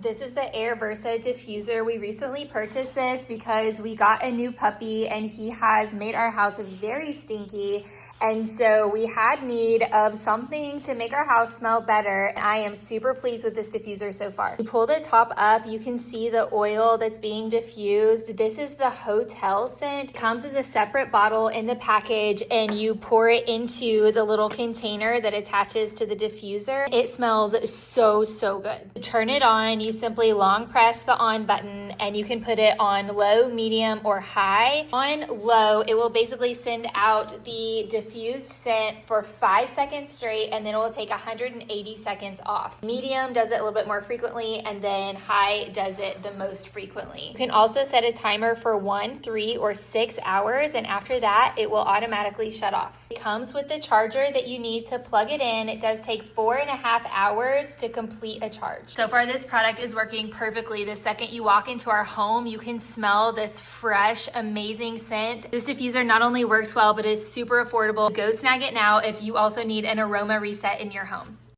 This is the Airversa Diffuser. We recently purchased this because we got a new puppy and he has made our house very stinky. And so we had need of something to make our house smell better. And I am super pleased with this diffuser so far. You pull the top up, you can see the oil that's being diffused. This is the hotel scent. It comes as a separate bottle in the package and you pour it into the little container that attaches to the diffuser. It smells so good. To turn it on, you simply long press the on button and you can put it on low, medium, or high. On low, it will basically send out the diffused scent for 5 seconds straight, and then it will take 180 seconds off. Medium does it a little bit more frequently, and then high does it the most frequently. You can also set a timer for 1, 3, or 6 hours, and after that, it will automatically shut off. It comes with the charger that you need to plug it in. It does take 4.5 hours to complete a charge. So far, this product is working perfectly. The second you walk into our home, you can smell this fresh, amazing scent. This diffuser not only works well, but is super affordable. Go snag it now if you also need an aroma reset in your home.